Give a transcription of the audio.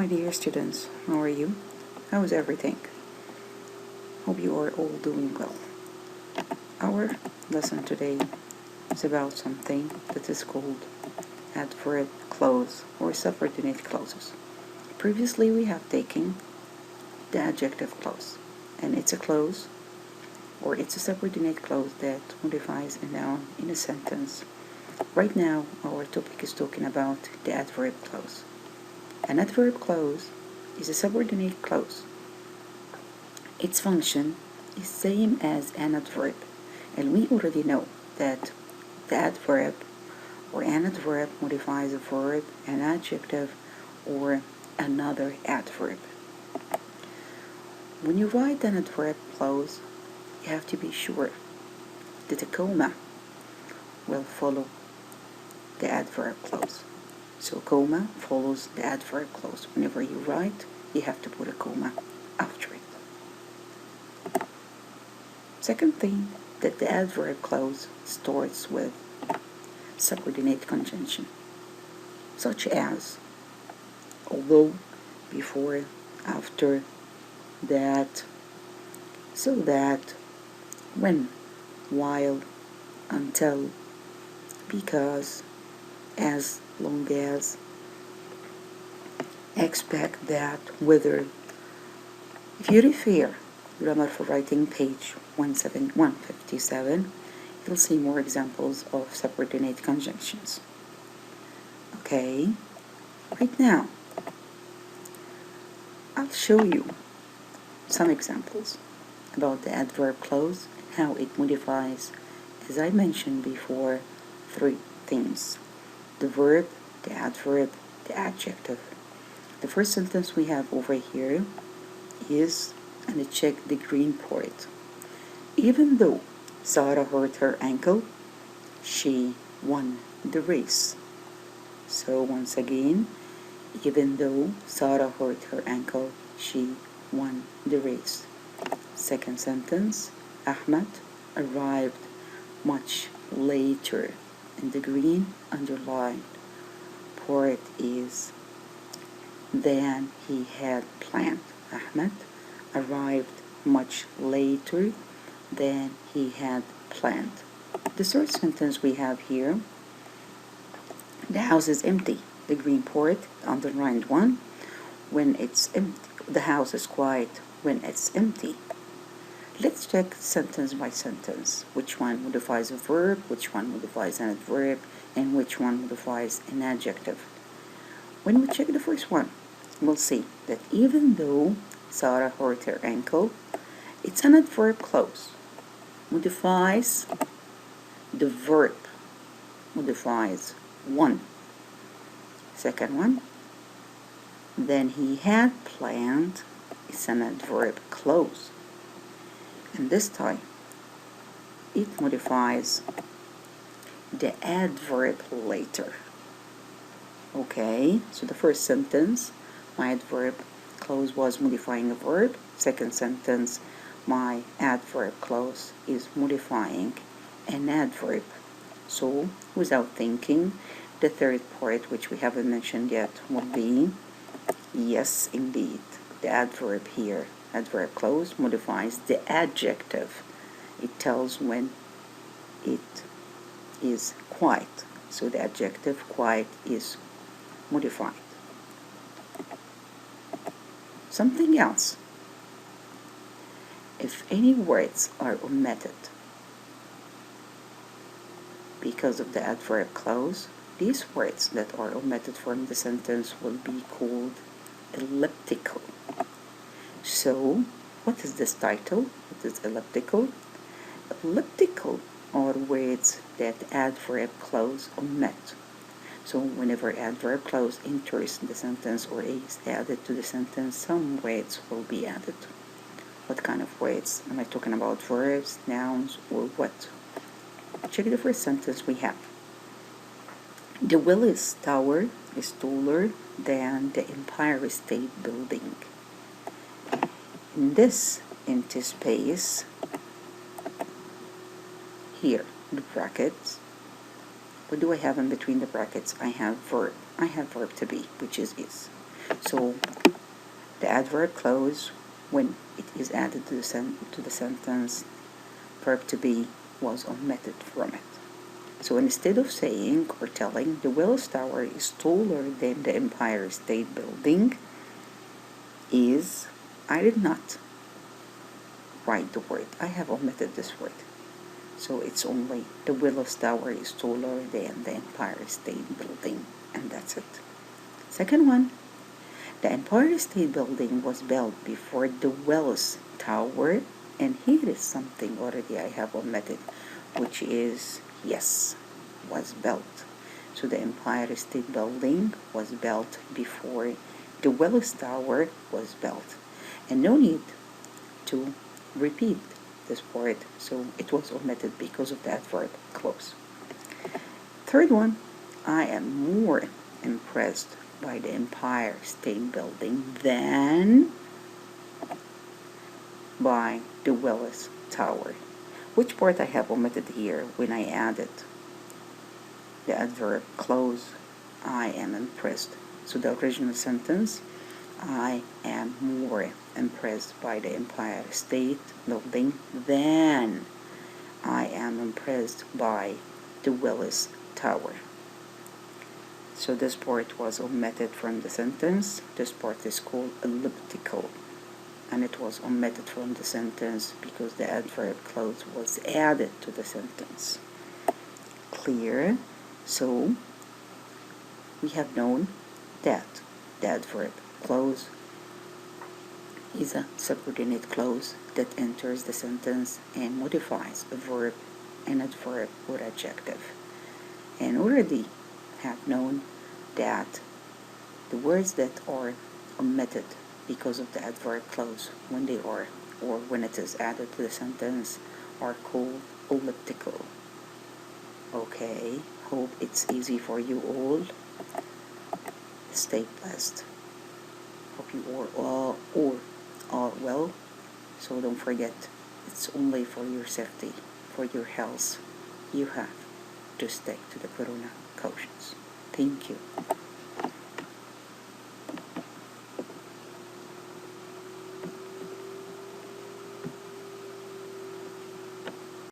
my dear students, how are you? How is everything? Hope you are all doing well. Our lesson today is about something that is called adverb clause or subordinate clauses. Previously we have taken the adjective clause, and it's a clause or it's a subordinate clause that modifies a noun in a sentence. Right now our topic is talking about the adverb clause. An adverb clause is a subordinate clause. Its function is same as an adverb, and we already know that the adverb or an adverb modifies a verb, an adjective, or another adverb. When you write an adverb clause, you have to be sure that a comma will follow the adverb clause. So comma follows the adverb clause. Whenever you write, you have to put a comma after it. Second thing, that the adverb clause starts with subordinate conjunction, such as although, before, after, that, so that, when, while, until, because, as long as, expect that, whether. If you refer Grammar for Writing page 157, you'll see more examples of subordinate conjunctions. Okay, right now I'll show you some examples about the adverb clause and how it modifies, as I mentioned before, three things: the verb, the adverb, the adjective. The first sentence we have over here is, and I check the green part, even though Sarah hurt her ankle, she won the race. So once again, even though Sarah hurt her ankle, she won the race. Second sentence, Ahmed arrived much later, and the green underlined part is than he had planned. Ahmed arrived much later than he had planned. The third sentence we have here, the house is empty. The green part, underlined one, when it's empty. The house is quiet when it's empty. Let's check sentence by sentence. Which one modifies a verb, which one modifies an adverb, and which one modifies an adjective. When we check the first one, we'll see that even though Sarah hurt her ankle, it's an adverb clause. Modifies the verb. Modifies one. Second one, then he had planned, it's an adverb clause. And this time, it modifies the adverb later. Okay, so the first sentence, my adverb clause was modifying a verb. Second sentence, my adverb clause is modifying an adverb. So, without thinking, the third part, which we haven't mentioned yet, will be, yes, indeed, the adverb here. Adverb clause modifies the adjective. It tells when it is quiet. So the adjective quiet is modified. Something else. If any words are omitted because of the adverb clause, these words that are omitted from the sentence will be called elliptical. So, what is this title? What is elliptical? Elliptical are words that adverb clause omit. So whenever adverb clause enters the sentence or is added to the sentence, some words will be added. What kind of words? Am I talking about verbs, nouns, or what? Check the first sentence we have. The Willis Tower is taller than the Empire State Building. In this empty space, here, the brackets, what do I have in between the brackets? I have verb to be, which is. So the adverb clause, when it is added to the sentence, verb to be was omitted from it. So instead of saying or telling the Willis Tower is taller than the Empire State Building, I did not write the word. I have omitted this word. So it's only the Willis Tower is taller than the Empire State Building, and that's it. Second one, the Empire State Building was built before the Willis Tower, and here is something already I have omitted, which is yes, was built. So the Empire State Building was built before the Willis Tower was built, and no need to repeat this word, so it was omitted because of the adverb clause. Third one, I am more impressed by the Empire State Building than by the Willis Tower. Which part I have omitted here when I added the adverb clause, I am impressed. So the original sentence, I am more impressed by the Empire State Building than I am impressed by the Willis Tower. So this part was omitted from the sentence. This part is called elliptical, and it was omitted from the sentence because the adverb clause was added to the sentence. Clear? So we have known that the adverb clause is a subordinate clause that enters the sentence and modifies a verb, an adverb, or adjective. And already have known that the words that are omitted because of the adverb clause when they are or when it is added to the sentence are called elliptical. Okay, hope it's easy for you all. Stay blessed. Hope you all are well. So don't forget, it's only for your safety, for your health. You have to stick to the corona cautions. Thank you.